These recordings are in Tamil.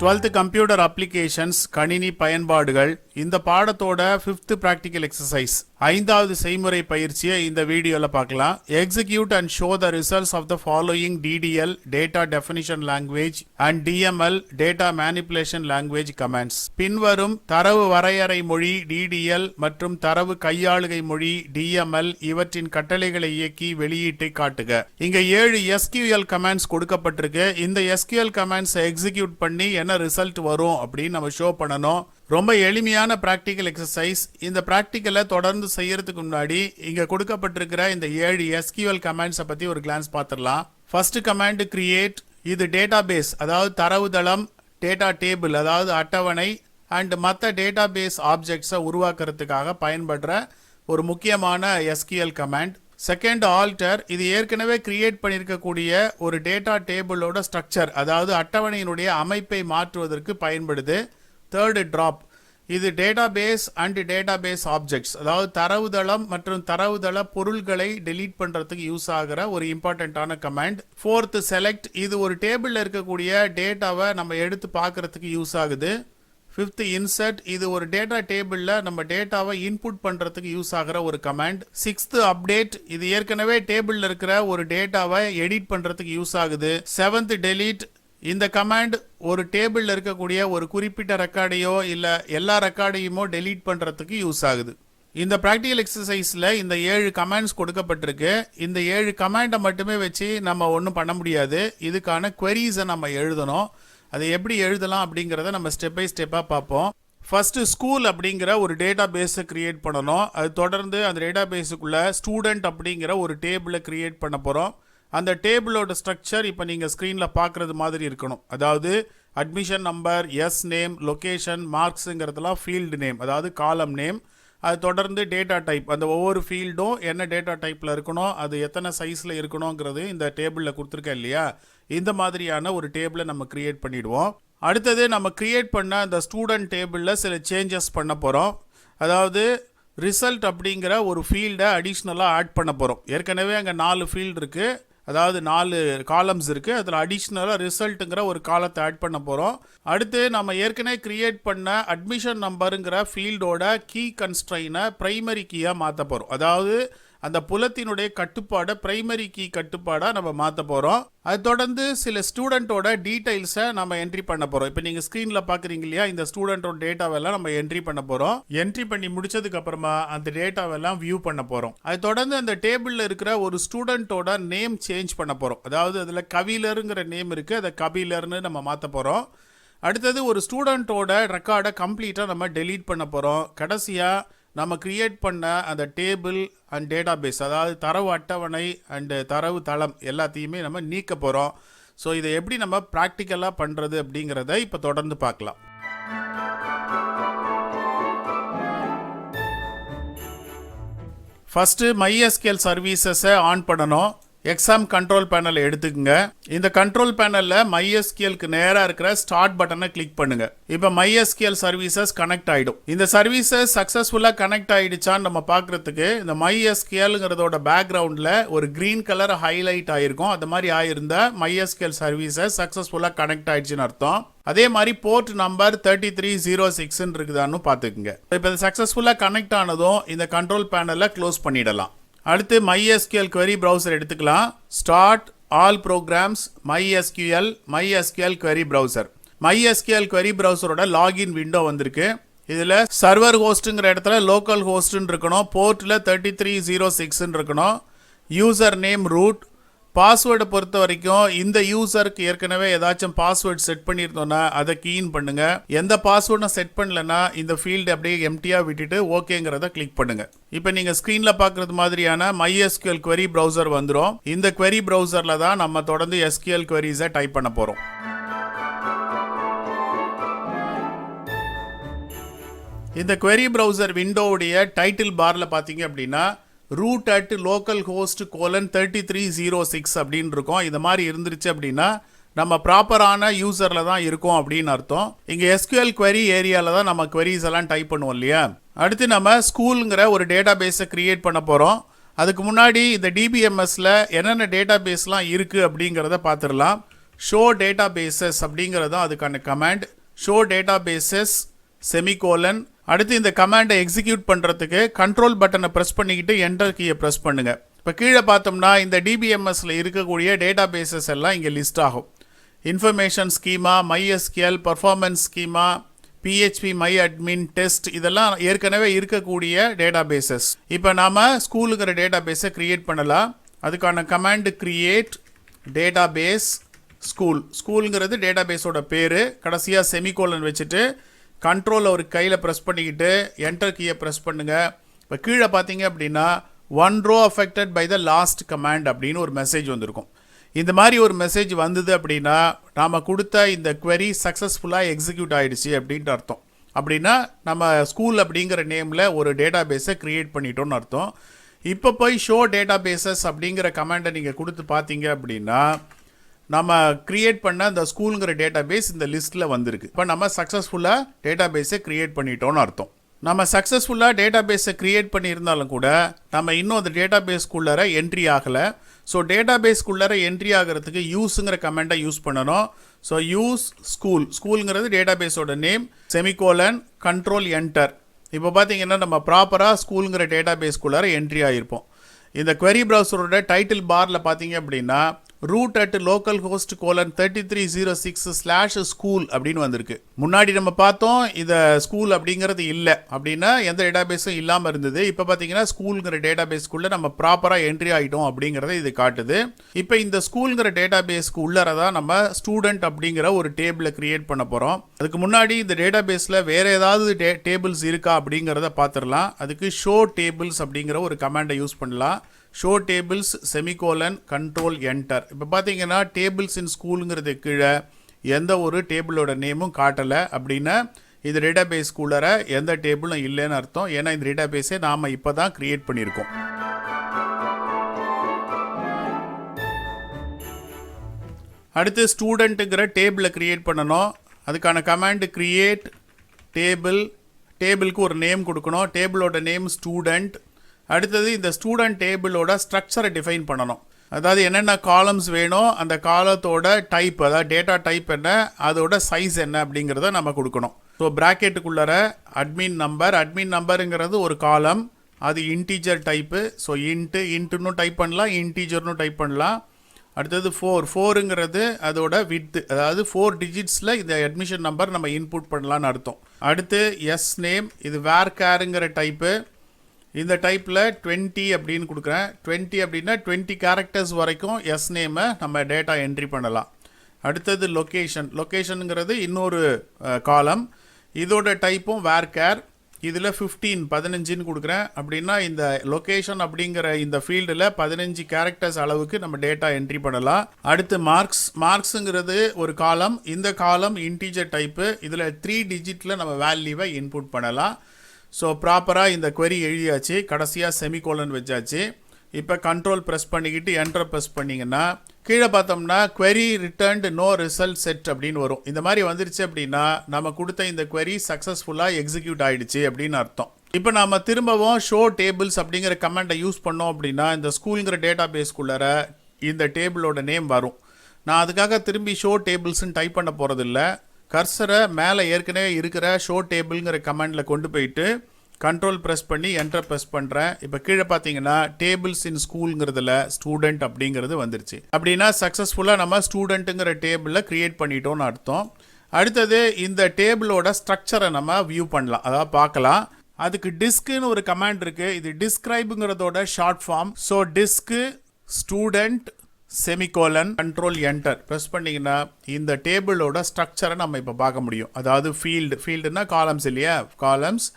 12th கம்ப்யூட்டர் அப்ளிகேஷன்ஸ் கணினி பயன்பாடுகள் இந்த பாடத்தோட 5th ப்ராக்டிக்கல் எக்ஸசைஸ் 5வது செய்முறை பயிற்சியை இந்த வீடியோல பார்க்கலாம். Execute and show the results of the following DDL data definition language and DML data manipulation language commands. பின்வரும் தரவு வரையறை மொழி டிடிஎல் மற்றும் தரவு கையாளுகை மொழி டிஎம்எல் இவற்றின் கட்டளைகளை இயக்கி வெளியீட்டை காட்டுக. இங்க 7 SQL கமாண்ட்ஸ் கொடுக்கப்பட்டிருக்கு. இந்த SQL கமாண்ட்ஸ் எக்ஸிக்யூட் பண்ணி என்ன ரிசல்ட் வரும் அப்படின்னு நம்ம ஷோ பண்ணணும். ரொம்ப எளிமையான பிராக்டிக்கல் எக்ஸசைஸ். இந்த பிராக்டிக்கலை தொடர்ந்து செய்யறதுக்கு முன்னாடி இங்க கொடுக்கப்பட்டிருக்கிற இந்த 7 SQL கமாண்ட்ஸை பத்தி ஒரு கிளான்ஸ் பார்த்துடலாம். First command create. இது டேட்டாபேஸ் அதாவது தரவுதளம், டேட்டா டேபிள் அதாவது அட்டவணை அண்ட் மற்ற டேட்டாபேஸ் ஆப்ஜெக்ட்ஸை உருவாக்குறதுக்காக பயன்படுற ஒரு முக்கியமான SQL கமாண்ட். Second alter. இது ஏற்கனவே கிரியேட் பண்ணியிருக்கக்கூடிய ஒரு டேட்டா டேபிளோட ஸ்ட்ரக்சர் அதாவது அட்டவணையினுடைய அமைப்பை மாற்றுவதற்கு பயன்படுது. Third drop. இது டேட்டாபேஸ் அண்ட் டேட்டாபேஸ் ஆப்ஜெக்ட்ஸ் அதாவது தரவுதளம் மற்றும் தரவுதள பொருள்களை டெலீட் பண்றதுக்கு யூஸ் ஆகிற ஒரு இம்பார்ட்டன்டான கமாண்ட். Fourth select. இது ஒரு டேபிள்ல இருக்கக்கூடிய டேட்டாவை நம்ம எடுத்து பார்க்கறதுக்கு யூஸ் ஆகுது. Fifth insert. இது ஒரு டேட்டா டேபிள்ல நம்ம டேட்டாவை இன்புட் பண்றதுக்கு யூஸ் ஆகிற ஒரு கமாண்ட். Sixth update. இது ஏற்கனவே டேபிள்ல இருக்கிற ஒரு டேட்டாவை எடிட் பண்றதுக்கு யூஸ் ஆகுது. Seventh delete. இந்த கமாண்ட் ஒரு டேபிள்ல இருக்கக்கூடிய ஒரு குறிப்பிட்ட ரெக்கார்டையோ இல்ல எல்லா ரெக்கார்டையுமோ டெலீட் பண்றதுக்கு யூஸ் ஆகுது. இந்த பிராக்டிகல் எக்ஸசைஸ்ல இந்த 7 கமாண்ட்ஸ் கொடுக்கப்பட்டிருக்கு. இந்த 7 கமாண்டை மட்டுமே வச்சு நம்ம ஒன்றும் பண்ண முடியாது. இதுக்கான queries-ஐ நம்ம எழுதணும். அதை எப்படி எழுதலாம் அப்படிங்கிறத நம்ம ஸ்டெப் பை ஸ்டெப்பாக பார்ப்போம். ஃபர்ஸ்ட் ஸ்கூல் அப்படிங்கிற ஒரு டேட்டா பேஸை கிரியேட் பண்ணணும். அது தொடர்ந்து அந்த டேட்டா பேஸுக்குள்ள ஸ்டூடெண்ட் அப்படிங்கிற ஒரு டேபிளை கிரியேட் பண்ண போகிறோம். அந்த டேபிளோட ஸ்ட்ரக்சர் இப்போ நீங்கள் ஸ்க்ரீனில் பார்க்குறது மாதிரி இருக்கணும். அதாவது admission number, S name, location, மார்க்ஸுங்கிறதுலாம் ஃபீல்டு நேம் அதாவது காலம் நேம். அது தொடர்ந்து டேட்டா டைப், அந்த ஒவ்வொரு ஃபீல்டும் என்ன டேட்டா டைப்பில் இருக்கணும், அது எத்தனை சைஸில் இருக்கணுங்கிறது இந்த டேபிளில் கொடுத்துருக்கேன் இல்லையா. இந்த மாதிரியான ஒரு டேபிளை நம்ம கிரியேட் பண்ணிடுவோம். அடுத்தது நம்ம கிரியேட் பண்ண அந்த ஸ்டூடெண்ட் டேபிளில் சில சேஞ்சஸ் பண்ண போகிறோம். அதாவது ரிசல்ட் அப்படிங்கிற ஒரு ஃபீல்டை அடிஷ்னலாக ஆட் பண்ண போகிறோம். ஏற்கனவே அங்கே 4 ஃபீல்டு இருக்குது, அதாவது 4 காலம்ஸ் இருக்குது. அதில் அடிஷ்னலாக ரிசல்ட்டுங்கிற ஒரு காலத்தை ஆட் பண்ண போகிறோம். அடுத்து நம்ம ஏற்கனவே கிரியேட் பண்ண அட்மிஷன் நம்பருங்கிற ஃபீல்டோட கீ கன்ஸ்ட்ரைனை பிரைமரி கீயாக மாற்ற போகிறோம். அதாவது அந்த புலத்தினுடைய கட்டுப்பாடை பிரைமரி கீ கட்டுப்பாடாக நம்ம மாற்ற போகிறோம். அது தொடர்ந்து சில ஸ்டூடெண்ட்டோட டீடைல்ஸை நம்ம என்ட்ரி பண்ண போகிறோம். இப்போ நீங்கள் ஸ்க்ரீனில் பார்க்குறீங்க இல்லையா, இந்த ஸ்டூடெண்ட்டோட டேட்டாவெல்லாம் நம்ம என்ட்ரி பண்ண போகிறோம். என்ட்ரி பண்ணி முடிச்சதுக்கு அப்புறமா அந்த டேட்டாவெல்லாம் வியூ பண்ண போகிறோம். அது தொடர்ந்து அந்த டேபிளில் இருக்கிற ஒரு ஸ்டூடெண்ட்டோட நேம் சேஞ்ச் பண்ண போகிறோம். அதாவது அதில் கபிலருங்கிற நேம் இருக்குது, அதை கபிலர்னு நம்ம மாற்ற போகிறோம். அடுத்தது ஒரு ஸ்டூடெண்ட்டோட ரெக்கார்டை கம்ப்ளீட்டாக நம்ம டெலீட் பண்ண போகிறோம். கடைசியாக நம்ம கிரியேட் பண்ண அந்த டேபிள் அண்ட் டேட்டாபேஸ் அதாவது தரவு அட்டவணை அண்டு தரவு தளம் எல்லாத்தையுமே நம்ம நீக்க போகிறோம். ஸோ இதை எப்படி நம்ம ப்ராக்டிக்கலாக பண்ணுறது அப்படிங்கிறத இப்போ தொடர்ந்து பார்க்கலாம். ஃபஸ்ட்டு MySQL சர்வீசஸை ஆன் பண்ணணும். எக்ஸாம் கண்ட்ரோல் பேனலை எடுத்துக்கங்க. இந்த கண்ட்ரோல் பேனலில் MySQLக்கு நேராக இருக்கிற ஸ்டார்ட் பட்டனை கிளிக் பண்ணுங்க. இப்போ MySQL சர்வீசஸ் கனெக்ட் ஆகிடும். இந்த சர்வீசஸ் சக்ஸஸ்ஃபுல்லாக கனெக்ட் ஆகிடுச்சான்னு நம்ம பார்க்குறதுக்கு இந்த MySQLங்கிறதோட பேக்ரவுண்டில் ஒரு க்ரீன் கலர் ஹைலைட் ஆகிருக்கும். அந்த மாதிரி ஆயிருந்தா MySQL சர்வீசஸ் சக்ஸஸ்ஃபுல்லாக கனெக்ட் ஆகிடுச்சின்னு அர்த்தம். அதே மாதிரி போர்ட் நம்பர் 3306 இருக்குதான்னு பார்த்துக்குங்க. இப்போ இது சக்ஸஸ்ஃபுல்லாக கனெக்ட் ஆனதும் இந்த கண்ட்ரோல் பேனலை க்ளோஸ் பண்ணிடலாம். அடுத்து MySQL query browser எடுத்துக்கலாம். Start all programs MySQL query browser. MySQL query browserோட லாகின் விண்டோ வந்திருக்கு. இதில் சர்வர் ஹோஸ்ட்டுங்கிற இடத்துல லோக்கல் ஹோஸ்ட்னு இருக்கணும், போர்ட்டில் 3306 இருக்கணும், யூசர் நேம் ரூட். பாஸ்வேர்டை பொறுத்த வரைக்கும் இந்த யூசருக்கு ஏற்கனவே ஏதாச்சும் பாஸ்வேர்டு செட் பண்ணியிருந்தோன்னா அதை கீன் பண்ணுங்க. எந்த பாஸ்வேர்டும் செட் பண்ணலன்னா இந்த ஃபீல்டு அப்படியே எம்டியாக விட்டுட்டு ஓகேங்கிறத கிளிக் பண்ணுங்க. இப்போ நீங்கள் ஸ்க்ரீனில் பார்க்குறது மாதிரியான MySQL query browser வந்துடும். இந்த query browserல தான் நம்ம தொடர்ந்து SQL queries-ஐ டைப் பண்ண போகிறோம். இந்த query browser விண்டோவுடைய டைட்டில் பார்ல பார்த்தீங்க அப்படின்னா root at localhost 3306 அப்படின்னு இருக்கும். இந்த மாதிரி இருந்துருச்சு அப்படின்னா நம்ம ப்ராப்பரான யூசரில் தான் இருக்கும் அப்படின்னு அர்த்தம். இங்கே SQL query ஏரியாவில் தான் நம்ம queries எல்லாம் டைப் பண்ணுவோம் இல்லையா. அடுத்து நம்ம ஸ்கூலுங்கிற ஒரு டேட்டா பேஸை கிரியேட் பண்ண போகிறோம். அதுக்கு முன்னாடி இந்த DBMSல என்னென்ன டேட்டா பேஸ்லாம் இருக்குது அப்படிங்கிறத பார்த்துடலாம். ஷோ டேட்டா பேசஸ் அப்படிங்கிறது அதுக்கான command. Show databases semicolon. அடுத்து இந்த கமாண்டை எக்ஸிக்யூட் பண்ணுறதுக்கு கண்ட்ரோல் பட்டனை ப்ரெஸ் பண்ணிக்கிட்டு என்டர் கீயை ப்ரெஸ் பண்ணுங்கள். இப்போ கீழே பார்த்தோம்னா இந்த டிபிஎம்எஸில் இருக்கக்கூடிய டேட்டா பேசஸ் எல்லாம் இங்கே லிஸ்ட் ஆகும். Information schema, MySQL, performance schema, PHP MyAdmin test, இதெல்லாம் ஏற்கனவே இருக்கக்கூடிய டேட்டா பேசஸ். இப்போ நாம் ஸ்கூலுங்கிற டேட்டா பேஸை க்ரியேட் பண்ணலாம். அதுக்கான command create database school. ஸ்கூலுங்கிறது டேட்டா பேஸோட பேர். கடைசியாக செமிகோலன் வச்சுட்டு கண்ட்ரோல் ஒரு கையில் ப்ரெஸ் பண்ணிக்கிட்டு என்டர் கீயை ப்ரெஸ் பண்ணுங்கள். இப்போ கீழே பார்த்தீங்க அப்படின்னா 1 row affected by the last command அப்படின்னு ஒரு மெசேஜ் வந்திருக்கும். இந்த மாதிரி ஒரு மெசேஜ் வந்தது அப்படின்னா நாம் கொடுத்த இந்த query சக்ஸஸ்ஃபுல்லாக எக்ஸிக்யூட் ஆகிடுச்சு அப்படின்ட்டு அர்த்தம். அப்படின்னா நம்ம ஸ்கூல் அப்படிங்கிற நேமில் ஒரு டேட்டா பேஸை க்ரியேட் பண்ணிட்டோன்னு அர்த்தம். இப்போ போய் ஷோ டேட்டா பேசஸ் அப்படிங்கிற கமாண்டை நீங்கள் கொடுத்து பார்த்தீங்க அப்படின்னா நம்ம க்ரியேட் பண்ண இந்த ஸ்கூலுங்கிற டேட்டா பேஸ் இந்த லிஸ்ட்டில் வந்திருக்கு. இப்போ நம்ம சக்ஸஸ்ஃபுல்லாக டேட்டா பேஸை க்ரியேட் பண்ணிட்டோன்னு அர்த்தம். நம்ம சக்ஸஸ்ஃபுல்லாக டேட்டா பேஸை க்ரியேட் பண்ணியிருந்தாலும் கூட நம்ம இன்னும் அந்த டேட்டா பேஸ்க்குள்ளார என்ட்ரி ஆகலை. ஸோ டேட்டா பேஸ்க்குள்ளார என்ட்ரி ஆகிறதுக்கு யூஸுங்கிற கமெண்டை யூஸ் பண்ணணும். ஸோ யூஸ் ஸ்கூலுங்கிறது டேட்டா பேஸோட நேம், செமிகோலன், கண்ட்ரோல் என்டர். இப்போ பார்த்தீங்கன்னா நம்ம ப்ராப்பராக ஸ்கூலுங்கிற டேட்டா பேஸ்க்குள்ளார என்ட்ரி ஆகிருப்போம். இந்த query browserோட டைட்டில் பாரில் பார்த்தீங்க அப்படின்னா root at localhost:3306/school அப்படின்னு வந்திருக்கு. முன்னாடி நம்ம பார்த்தோம் இதை ஸ்கூல் அப்படிங்கிறது இல்லை அப்படின்னா எந்த டேட்டாபேஸும் இல்லாமல் இருந்தது. இப்போ பார்த்தீங்கன்னா ஸ்கூலுங்கிற டேட்டாபேஸ்க்குள்ளே நம்ம ப்ராப்பராக என்ட்ரி ஆகிட்டோம் அப்படிங்கிறத இது காட்டுது. இப்போ இந்த ஸ்கூலுங்கிற டேட்டாபேஸ்க்கு உள்ளறதான் நம்ம ஸ்டூடெண்ட் அப்படிங்கிற ஒரு டேபிளை கிரியேட் பண்ண போகிறோம். அதுக்கு முன்னாடி இந்த டேட்டாபேஸில் வேறு ஏதாவது டேபிள்ஸ் இருக்கா அப்படிங்கிறத பார்த்துடலாம். அதுக்கு ஷோ டேபிள்ஸ் அப்படிங்கிற ஒரு கமாண்டை யூஸ் பண்ணலாம். Show tables semicolon control enter. இப்போ பார்த்தீங்கன்னா டேபிள்ஸ் இன் ஸ்கூலுங்கிறது கீழே எந்த ஒரு டேபிளோட நேமும் காட்டலை அப்படின்னா இந்த டேட்டா பேஸ்க்குள்ளார எந்த டேபிளும் இல்லைன்னு அர்த்தம். ஏன்னா இந்த டேட்டா பேஸை நாம் இப்போ தான் க்ரியேட் பண்ணியிருக்கோம். அடுத்து ஸ்டூடெண்ட்டுங்கிற டேபிளை க்ரியேட் பண்ணணும். அதுக்கான கமாண்டு கிரியேட் டேபிள். டேபிளுக்கு ஒரு நேம் கொடுக்கணும். டேபிளோட நேம் ஸ்டூடெண்ட். அடுத்தது இந்த ஸ்டூடெண்ட் டேபிளோட ஸ்ட்ரக்சரை டிஃபைன் பண்ணணும். அதாவது என்னென்ன காலம்ஸ் வேணும், அந்த காலத்தோட டைப், அதாவது டேட்டா டைப் என்ன, அதோட சைஸ் என்ன அப்படிங்கிறத நம்ம கொடுக்கணும். ஸோ ப்ராக்கெட்டுக்குள்ளார அட்மின் நம்பருங்கிறது ஒரு காலம், அது இன்டீஜர் டைப்பு. ஸோ இன்ட்டுன்னு டைப் பண்ணலாம், இன்டீஜர்னு டைப் பண்ணலாம். அடுத்தது 4ங்கிறது அதோட விட்த், அதாவது 4 டிஜிட்ஸில் இந்த அட்மிஷன் நம்பர் நம்ம இன்புட் பண்ணலான்னு அர்த்தம். அடுத்து எஸ் நேம், இது வேர்கேருங்கிற டைப்பு. இந்த டைப்பில் 20 அப்படின்னு கொடுக்குறேன். 20 அப்படின்னா 20 கேரக்டர்ஸ் வரைக்கும் எஸ் நேமை நம்ம டேட்டா என்ட்ரி பண்ணலாம். அடுத்தது லொக்கேஷனுங்கிறது இன்னொரு காலம், இதோட டைப்பும் வேர்கேர். இதில் 15 கொடுக்குறேன். அப்படின்னா இந்த லொக்கேஷன் அப்படிங்கிற இந்த ஃபீல்டில் 15 கேரக்டர்ஸ் அளவுக்கு நம்ம டேட்டா என்ட்ரி பண்ணலாம். அடுத்து மார்க்ஸுங்கிறது ஒரு காலம், இந்த காலம் இன்டீஜர் டைப்பு. இதில் 3 டிஜிட்டில் நம்ம வேல்யூவை இன்புட் பண்ணலாம். ஸோ ப்ராப்பராக இந்த query எழுதியாச்சு. கடைசியாக செமிகோலன் வச்சாச்சு. இப்போ கண்ட்ரோல் ப்ரெஸ் பண்ணிக்கிட்டு என்டர் ப்ரெஸ் பண்ணிங்கன்னா கீழே பார்த்தோம்னா query returned no result set அப்படின்னு வரும். இந்த மாதிரி வந்துருச்சு அப்படின்னா நம்ம கொடுத்த இந்த query சக்ஸஸ்ஃபுல்லாக எக்ஸிக்யூட் ஆகிடுச்சு அப்படின்னு அர்த்தம். இப்போ நம்ம திரும்பவும் ஷோ டேபிள்ஸ் அப்படிங்கிற கமெண்டை யூஸ் பண்ணோம் அப்படின்னா இந்த ஸ்கூலுங்கிற டேட்டா பேஸ்க்குள்ளார இந்த டேபிளோட நேம் வரும். நான் அதுக்காக திரும்பி ஷோ டேபிள்ஸ்ன்னு டைப் பண்ண போகிறதில்ல. கர்சரை மேலே ஏற்கனவே இருக்கிற ஷோ டேபிள்ங்கிற கமெண்டில் கொண்டு போயிட்டு கண்ட்ரோல் ப்ரெஸ் பண்ணி என்டர் ப்ரெஸ் பண்ணுறேன். இப்போ கீழே பார்த்தீங்கன்னா டேபிள்ஸ் இன் ஸ்கூலுங்கிறதுல ஸ்டூடெண்ட் அப்படிங்கிறது வந்துருச்சு. அப்படின்னா சக்ஸஸ்ஃபுல்லாக நம்ம ஸ்டூடெண்ட்டுங்கிற டேபிளில் க்ரியேட் பண்ணிட்டோன்னு அர்த்தம். அடுத்தது இந்த டேபிளோட ஸ்ட்ரக்சரை நம்ம வியூ பண்ணலாம், அதாவது பார்க்கலாம். அதுக்கு டிஸ்க்குன்னு ஒரு கமாண்ட் இருக்குது. இது டிஸ்கிரைபுங்கிறதோட short form. So desc student semicolon control enter press பண்ணிங்கன்னா இந்த டேபிளோட ஸ்ட்ரக்சரை நம்ம இப்போ பார்க்க முடியும். அதாவது ஃபீல்டுனா காலம்ஸ் இல்லையா, காலம்ஸ்,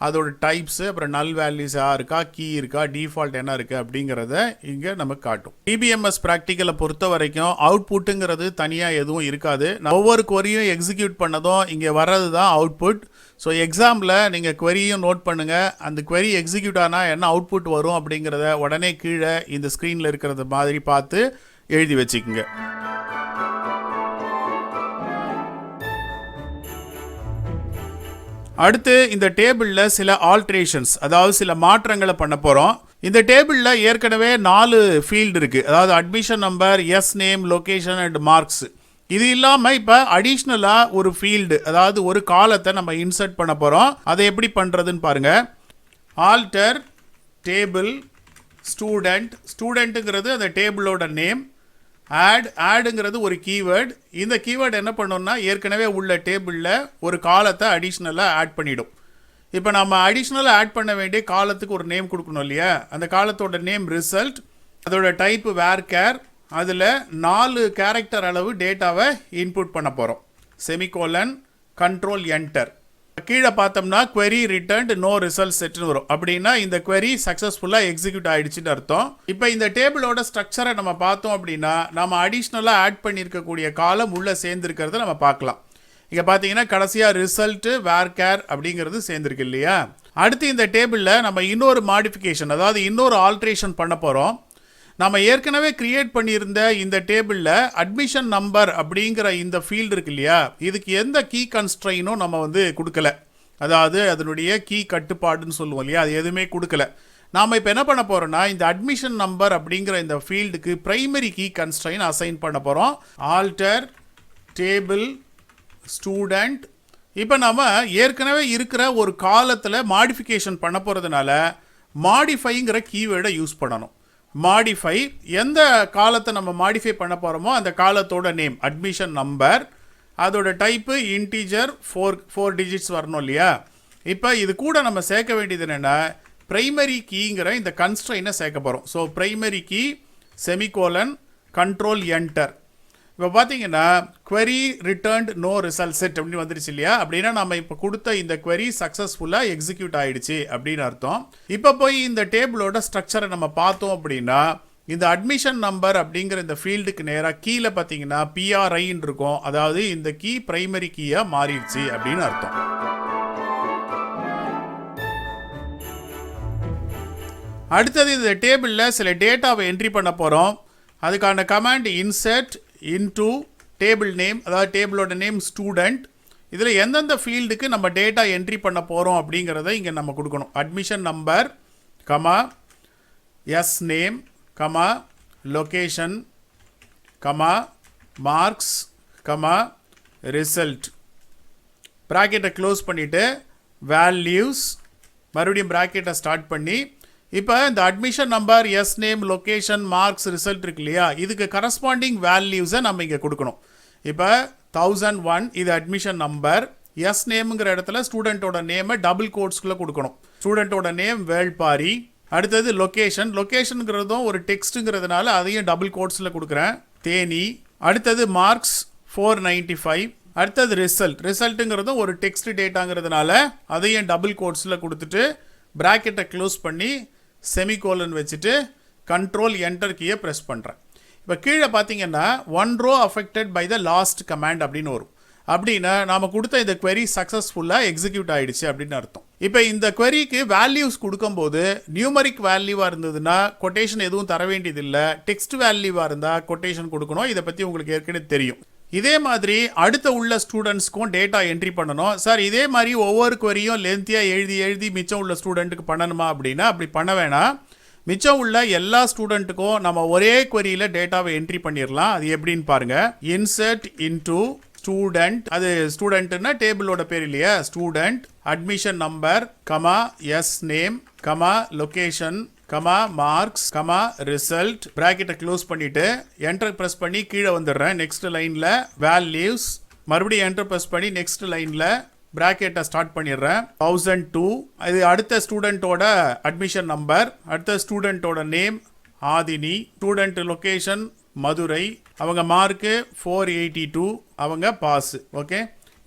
அதோட டைப்ஸு, அப்புறம் நல் வேல்யூஸாக இருக்கா, கீ இருக்கா, டிஃபால்ட் என்ன இருக்குது அப்படிங்கிறத இங்கே நமக்கு காட்டும். டிபிஎம்எஸ் ப்ராக்டிக்கலை பொறுத்த வரைக்கும் அவுட்புட்டுங்கிறது தனியாக எதுவும் இருக்காது. ஒவ்வொரு queryயும் எக்ஸிக்யூட் பண்ணதும் இங்கே வர்றது தான் அவுட்புட். ஸோ எக்ஸாம்பிள் நீங்கள் queryயும் நோட் பண்ணுங்கள். அந்த query எக்ஸிக்யூட் ஆனால் என்ன அவுட்புட் வரும் அப்படிங்கிறத உடனே கீழே இந்த ஸ்க்ரீனில் இருக்கிறத மாதிரி பார்த்து எழுதி வச்சுக்கோங்க. அடுத்து இந்த டேபிளில் சில ஆல்ட்ரேஷன்ஸ், அதாவது சில மாற்றங்களை பண்ண போகிறோம். இந்த டேபிளில் ஏற்கனவே 4 ஃபீல்டு இருக்குது. அதாவது admission number, S name, location and marks. இது இல்லாமல் இப்போ அடிஷ்னலாக ஒரு ஃபீல்டு, அதாவது ஒரு காலத்தை நம்ம இன்சர்ட் பண்ண போகிறோம். அதை எப்படி பண்ணுறதுன்னு பாருங்கள். ஆல்டர் டேபிள் ஸ்டூடெண்ட், ஸ்டூடெண்ட்டுங்கிறது அந்த டேபிளோட நேம். ஆடுங்கிறது ஒரு கீவேர்டு. இந்த கீவேர்டு என்ன பண்ணோம்னா ஏற்கனவே உள்ள டேபிளில் ஒரு காலத்தை அடிஷ்னலாக ஆட் பண்ணிடும். இப்போ நம்ம அடிஷ்னலாக ஆட் பண்ண வேண்டிய காலத்துக்கு ஒரு நேம் கொடுக்கணும் இல்லையா? அந்த காலத்தோட நேம் ரிசல்ட், அதோட டைப்பு வேர்கேர். அதில் 4 கேரக்டர் அளவு டேட்டாவை இன்புட் பண்ண போகிறோம். Semicolon control enter. கீழே பார்த்தோம்னா query returned no result setனு வரும். அப்படின்னா இந்த query சக்ஸஸ்ஃபுல்லாக எக்ஸிக்யூட் ஆகிடுச்சின்னு அர்த்தம். இப்போ இந்த டேபிளோட ஸ்ட்ரக்சரை நம்ம பார்த்தோம் அப்படின்னா நம்ம அடிஷ்னலாக ஆட் பண்ணியிருக்கக்கூடிய காலம் உள்ளே சேர்ந்துருக்கிறத நம்ம பார்க்கலாம். இங்கே பார்த்தீங்கன்னா கடைசியாக ரிசல்ட்டு வேர்கேர் அப்படிங்கிறது சேர்ந்துருக்கு இல்லையா? அடுத்து இந்த டேபிளில் நம்ம இன்னொரு மாடிஃபிகேஷன், அதாவது இன்னொரு ஆல்ட்ரேஷன் பண்ண போகிறோம். நம்ம ஏற்கனவே கிரியேட் பண்ணியிருந்த இந்த டேபிளில் அட்மிஷன் நம்பர் அப்படிங்கிற இந்த ஃபீல்டு இருக்கு இல்லையா? இதுக்கு எந்த கீ கன்ஸ்ட்ரெயினும் நம்ம கொடுக்கல. அதாவது அதனுடைய கீ கட்டுப்பாடுன்னு சொல்லுவோம் இல்லையா? அது எதுவுமே கொடுக்கல. நாம் இப்போ என்ன பண்ண போகிறோம்னா இந்த அட்மிஷன் நம்பர் அப்படிங்கிற இந்த ஃபீல்டுக்கு பிரைமரி கீ கன்ஸ்ட்ரெயின் அசைன் பண்ண போகிறோம். Alter table student. இப்போ நம்ம ஏற்கனவே இருக்கிற ஒரு காலத்தில் மாடிஃபிகேஷன் பண்ண போகிறதுனால மாடிஃபைங்கிற கீவேர்டை யூஸ் பண்ணணும். மாடிஃபை, எந்த காலத்தை நம்ம மாடிஃபை பண்ண போகிறோமோ அந்த காலத்தோட நேம் அட்மிஷன் நம்பர், அதோட டைப்பு இன்டீஜர் 4 டிஜிட்ஸ் வரணும் இல்லையா? இப்போ இது கூட நம்ம சேர்க்க வேண்டியது என்னென்னா பிரைமரி கீங்கிற இந்த கன்ஸ்ட்ரெயினை சேர்க்க போகிறோம். So primary key semicolon control enter. இப்போ பார்த்தீங்கன்னா query returned no result set அப்படின்னு வந்துருச்சு இல்லையா? அப்படின்னா நம்ம இப்போ கொடுத்த இந்த query சக்ஸஸ்ஃபுல்லாக எக்ஸிக்யூட் ஆகிடுச்சு அப்படின்னு அர்த்தம். இப்போ போய் இந்த டேபிளோட ஸ்ட்ரக்சரை நம்ம பார்த்தோம் அப்படின்னா இந்த அட்மிஷன் நம்பர் அப்படிங்கிற இந்த ஃபீல்டுக்கு நேராக கீழே பார்த்தீங்கன்னா PRIன்னு இருக்கும். அதாவது இந்த கீ பிரைமரி கீயாக மாறிடுச்சு அப்படின்னு அர்த்தம். அடுத்தது இந்த டேபிளில் சில டேட்டாவை என்ட்ரி பண்ண போகிறோம். அதுக்கான command insert into table name, அதாவது டேபிளோட நேம் ஸ்டூடெண்ட். இதில் எந்தெந்த ஃபீல்டுக்கு நம்ம டேட்டா என்ட்ரி பண்ண போகிறோம் அப்படிங்கிறத இங்கே நம்ம கொடுக்கணும். Admission number comma S name comma location comma marks comma result. ப்ராக்கெட்டை க்ளோஸ் பண்ணிவிட்டு வேல்யூஸ், மறுபடியும் ப்ராக்கெட்டை ஸ்டார்ட் பண்ணி இப்போ இந்த admission number S name location marks result இருக்கு இல்லையா? இதுக்கு கரஸ்பாண்டிங் வேல்யூஸை நம்ம இங்கே கொடுக்கணும். இப்போ 1001 இது அட்மிஷன் நம்பர். எஸ் நேமுங்கிற இடத்துல ஸ்டூடெண்ட்டோட நேமை டபுள் கோட்ஸ்குள்ளே கொடுக்கணும். ஸ்டூடெண்ட்டோட நேம் வேள்பாரி. அடுத்தது லொக்கேஷன், லொக்கேஷனுங்கிறதும் ஒரு டெக்ஸ்ட்டுங்கிறதுனால அதையும் டபுள் கோட்ஸில் கொடுக்குறேன், தேனி. அடுத்தது மார்க்ஸ் 495. அடுத்தது ரிசல்ட்டுங்கிறதும் ஒரு டெக்ஸ்ட் டேட்டாங்கிறதுனால அதையும் டபுள் கோட்ஸில் கொடுத்துட்டு ப்ராக்கெட்டை க்ளோஸ் பண்ணி செமிகோலன் வச்சுட்டு கண்ட்ரோல் என்டர் கீயை ப்ரெஸ் பண்ணுறேன். இப்போ கீழே பார்த்தீங்கன்னா 1 row affected by the last command அப்படின்னு வரும். அப்படின்னா நாம் கொடுத்த இந்த query சக்ஸஸ்ஃபுல்லாக எக்ஸிக்யூட் ஆகிடுச்சு அப்படின்னு அர்த்தம். இப்போ இந்த queryக்கு வேல்யூஸ் கொடுக்கும்போது நியூமரிக் வேல்யூவாக இருந்ததுன்னா கொட்டேஷன் எதுவும் தர வேண்டியதில்லை. டெக்ஸ்ட் வேல்யூவாக இருந்தால் கொட்டேஷன் கொடுக்கணும். இதை பற்றி உங்களுக்கு ஏற்கனவே தெரியும். இதே மாதிரி அடுத்த உள்ள ஸ்டூடெண்ட்ஸ்க்கும் டேட்டா என்ட்ரி பண்ணணும். சார் இதே மாதிரி ஒவ்வொரு queryயும் லென்த்தியாக எழுதி மிச்சம் உள்ள ஸ்டூடெண்ட்டுக்கு பண்ணணுமா அப்படின்னா அப்படி பண்ண வேணாம். மிச்சம் உள்ள எல்லா ஸ்டூடெண்ட்டுக்கும் நம்ம ஒரே queryயில் டேட்டாவை என்ட்ரி பண்ணிடலாம். அது எப்படின்னு பாருங்கள். இன்சர்ட் இன்டு ஸ்டூடெண்ட், அது ஸ்டூடெண்ட்னா டேபிளோட பேர் இல்லையா? Student admission number comma S name comma location comma marks comma result. பிராக்கெட்டை க்ளோஸ் பண்ணிட்டு என்டர் ப்ரெஸ் பண்ணி கீழே வந்துடுறேன். நெக்ஸ்ட் லைனில் வேல்யூஸ், மறுபடியும் என்டர் ப்ரெஸ் பண்ணி நெக்ஸ்ட் லைனில் பிராக்கெட்டை ஸ்டார்ட் பண்ணிடுறேன். 1002 இது அடுத்த ஸ்டூடெண்ட்டோட அட்மிஷன் நம்பர். அடுத்த ஸ்டூடெண்ட்டோட name Aadhini. Student location Madurai. அவங்க மார்க்கு 482. அவங்க பாஸ். ஓகே,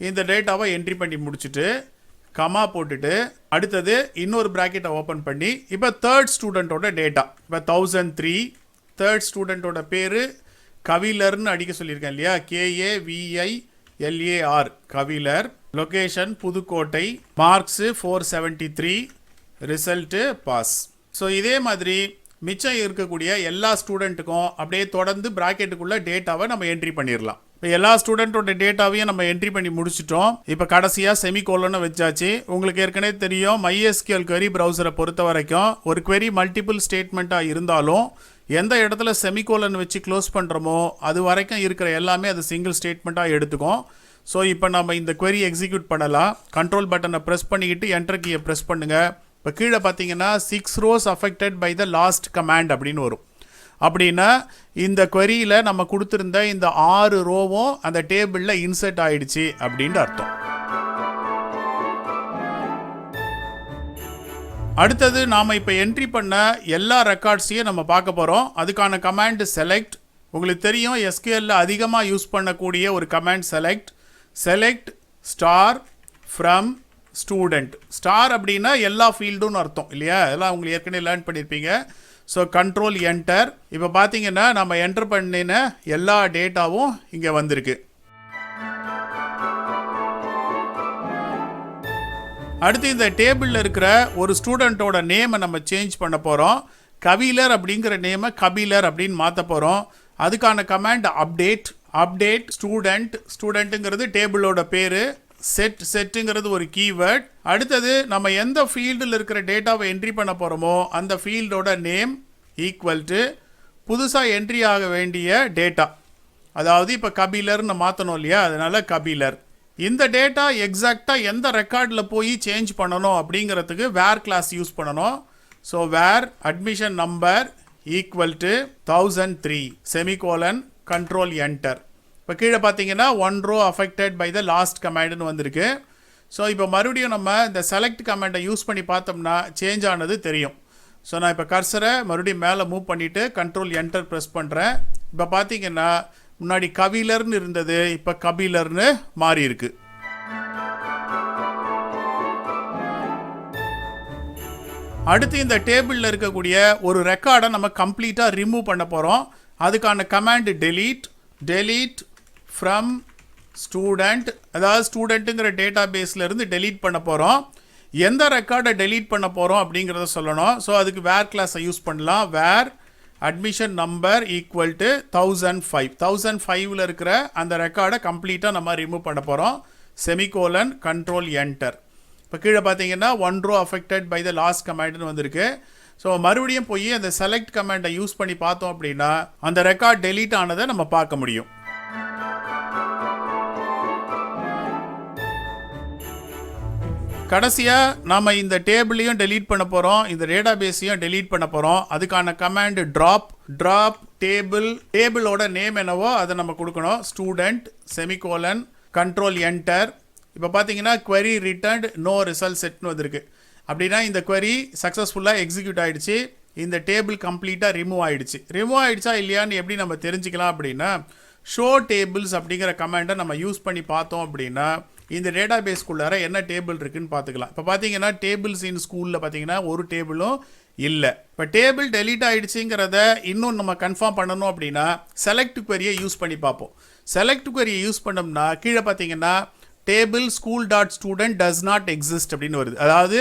இந்த டேட்டாவை என்ட்ரி பண்ணி முடிச்சுட்டு கமா போட்டுட்டு அடுத்தது இன்னொரு ப்ராக்கெட்டை ஓப்பன் பண்ணி இப்போ தேர்ட் ஸ்டூடெண்ட்டோட டேட்டா இப்போ 1003. தேர்ட் ஸ்டூடெண்ட்டோட பேர் கவிலர்னு அடிக்க சொல்லியிருக்கேன் இல்லையா? KAVILAR Kavilar. Location Pudukkottai. Marks 473. Result pass. So இதே மாதிரி மிச்சம் இருக்கக்கூடிய எல்லா ஸ்டூடெண்ட்டுக்கும் அப்படியே தொடர்ந்து ப்ராக்கெட்டுக்குள்ளே டேட்டாவை நம்ம என்ட்ரி பண்ணிடலாம். இப்போ எல்லா ஸ்டூடெண்ட்டோட டேட்டாவையும் நம்ம என்ட்ரி பண்ணி முடிச்சிட்டோம். இப்போ கடைசியாக செமிகோலனை வச்சாச்சு. உங்களுக்கு ஏற்கனவே தெரியும் MySQL query ப்ரௌசரை பொறுத்த வரைக்கும் ஒரு query மல்டிபிள் ஸ்டேட்மெண்ட்டாக இருந்தாலும் எந்த இடத்துல செமிகோலன் வச்சு க்ளோஸ் பண்ணுறோமோ அது வரைக்கும் இருக்கிற எல்லாமே அது சிங்கிள் ஸ்டேட்மெண்ட்டாக எடுத்துக்கும். ஸோ இப்போ நம்ம இந்த query எக்ஸிக்யூட் பண்ணலாம். கண்ட்ரோல் பட்டனை ப்ரெஸ் பண்ணிக்கிட்டு என்டர் கீயை ப்ரெஸ் பண்ணுங்கள். இப்போ கீழே பார்த்தீங்கன்னா 6 rows affected by the last command அப்படின்னு வரும். அப்படின்னா இந்த queryயில் நம்ம கொடுத்துருந்த இந்த 6 ரோவும் அந்த டேபிளில் இன்சர்ட் ஆயிடுச்சு அப்படின்ட்டு அர்த்தம். அடுத்தது நாம் இப்போ என்ட்ரி பண்ண எல்லா ரெக்கார்ட்ஸையும் நம்ம பார்க்க போகிறோம். அதுக்கான கமாண்ட் செலக்ட். உங்களுக்கு தெரியும் எஸ்கியூஎல்ல அதிகமாக யூஸ் பண்ணக்கூடிய ஒரு command select star from student. Star அப்படின்னா எல்லா ஃபீல்டுன்னு அர்த்தம் இல்லையா? எல்லாம் உங்களுக்கு ஏற்கனவே லேர்ன் பண்ணியிருப்பீங்க. So control enter. இப்போ பார்த்தீங்கன்னா நம்ம என்டர் பண்ணின எல்லா டேட்டாவும் இங்கே வந்திருக்கு. அடுத்து இந்த டேபிளில் இருக்கிற ஒரு ஸ்டூடெண்ட்டோட நேமை நம்ம சேஞ்ச் பண்ண போகிறோம். கபிலர் அப்படிங்கிற நேமை கபிலர் அப்படின்னு மாற்ற போகிறோம். அதுக்கான கமாண்ட் அப்டேட் ஸ்டூடெண்ட்டுங்கிறது டேபிளோட பேர், செட்டுங்கிறது ஒரு கீவேர்ட். அடுத்தது நம்ம எந்த ஃபீல்டில் இருக்கிற டேட்டாவை என்ட்ரி பண்ண போகிறோமோ அந்த ஃபீல்டோட நேம் ஈக்குவல் டு புதுசாக என்ட்ரி ஆக வேண்டிய டேட்டா. அதாவது இப்போ கபிலர்னு மாற்றணும் இல்லையா? அதனால் கபிலர். இந்த டேட்டா எக்ஸாக்டாக எந்த ரெக்கார்டில் போய் சேஞ்ச் பண்ணணும் அப்படிங்கிறதுக்கு வேர் கிளாஸ் யூஸ் பண்ணணும். So where admission number equal to 1003 semicolon control enter. இப்போ கீழே பார்த்தீங்கன்னா 1 row affected by the last commandன்னு வந்திருக்கு. ஸோ இப்போ மறுபடியும் நம்ம இந்த செலக்ட் கமாண்டை யூஸ் பண்ணி பார்த்தோம்னா சேஞ்ச் ஆனது தெரியும். ஸோ நான் இப்போ கர்சரை மறுபடியும் மேலே மூவ் பண்ணிவிட்டு கண்ட்ரோல் என்டர் ப்ரெஸ் பண்ணுறேன். இப்போ பார்த்தீங்கன்னா முன்னாடி கபிலர்னு இருந்தது, இப்போ கபிலர்னு மாறி இருக்கு. அடுத்து இந்த டேபிளில் இருக்கக்கூடிய ஒரு ரெக்கார்டை நம்ம கம்ப்ளீட்டாக ரிமூவ் பண்ண போகிறோம். அதுக்கான கமாண்ட் டெலீட் ஃப்ரம் ஸ்டூடெண்ட். அதாவது ஸ்டூடெண்ட்டுங்கிற டேட்டா பேஸ்லேருந்து டெலீட் பண்ண போகிறோம். எந்த ரெக்கார்டை டெலீட் பண்ண போகிறோம் அப்படிங்கிறத சொல்லணும். ஸோ அதுக்கு வேர் கிளாஸை யூஸ் பண்ணலாம். வேர் அட்மிஷன் நம்பர் ஈக்குவல் டு 1005 இருக்கிற அந்த ரெக்கார்டை கம்ப்ளீட்டாக நம்ம ரிமூவ் பண்ண போகிறோம். Semicolon control enter. இப்போ கீழே பார்த்தீங்கன்னா 1 row affected by the last commandன்னு வந்திருக்கு. ஸோ மறுபடியும் போய் அந்த செலக்ட் கமாண்டை யூஸ் பண்ணி பார்த்தோம் அப்படின்னா அந்த ரெக்கார்ட் டெலீட் ஆனதை நம்ம பார்க்க முடியும். கடைசியாக நாம் இந்த டேபிளையும் டெலீட் பண்ண போகிறோம், இந்த டேட்டா பேஸையும் டெலீட் பண்ண போகிறோம். அதுக்கான கமாண்ட் ட்ராப் டேபிளோட நேம் என்னவோ அதை நம்ம கொடுக்கணும். Student semicolon control enter. இப்போ பார்த்தீங்கன்னா query returned no result setன்னு வந்திருக்கு. அப்படின்னா இந்த query சக்ஸஸ்ஃபுல்லாக எக்ஸிக்யூட் ஆகிடுச்சு. இந்த டேபிள் கம்ப்ளீட்டாக ரிமூவ் ஆகிடுச்சா இல்லையான்னு எப்படி நம்ம தெரிஞ்சுக்கலாம் அப்படின்னா ஷோ டேபிள்ஸ் அப்படிங்கிற கமாண்டை நம்ம யூஸ் பண்ணி பார்த்தோம் அப்படின்னா இந்த டேட்டா பேஸ்க்குள்ளார என்ன டேபிள் இருக்குன்னு பார்த்துக்கலாம். இப்போ பார்த்தீங்கன்னா டேபிள்ஸ் இன் ஸ்கூலில் பார்த்தீங்கன்னா ஒரு டேபிளும் இல்லை. இப்போ டேபிள் டெலீட் ஆகிடுச்சிங்கிறத இன்னும் நம்ம கன்ஃபார்ம் பண்ணணும் அப்படின்னா செலக்ட் queryயை யூஸ் பண்ணி பார்ப்போம். செலக்ட் queryயை யூஸ் பண்ணோம்னா கீழே பார்த்தீங்கன்னா table school.student does not exist அப்படின்னு வருது. அதாவது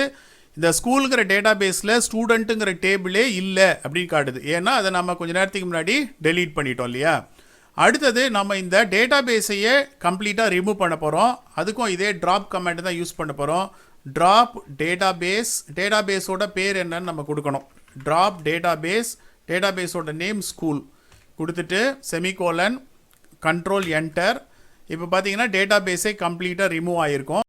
இந்த ஸ்கூலுங்கிற டேட்டா பேஸில் ஸ்டூடெண்ட்டுங்கிற டேபிளே இல்லை அப்படின்னு காட்டுது. ஏன்னா அதை நம்ம கொஞ்சம் நேரத்துக்கு முன்னாடி டெலீட் பண்ணிட்டோம் இல்லையா? அடுத்தது நம்ம இந்த டேட்டா பேஸையே கம்ப்ளீட்டாக ரிமூவ் பண்ண போகிறோம். அதுக்கும் இதே ட்ராப் கமாண்ட் தான் யூஸ் பண்ண போகிறோம். ட்ராப் டேட்டா பேஸோட பேர் என்னன்னு நம்ம கொடுக்கணும். ட்ராப் டேட்டா பேஸோட நேம் ஸ்கூல் கொடுத்துட்டு செமிகோலன் கண்ட்ரோல் என்டர். இப்போ பார்த்தீங்கன்னா டேட்டா பேஸே கம்ப்ளீட்டாக ரிமூவ் ஆகிருக்கும்.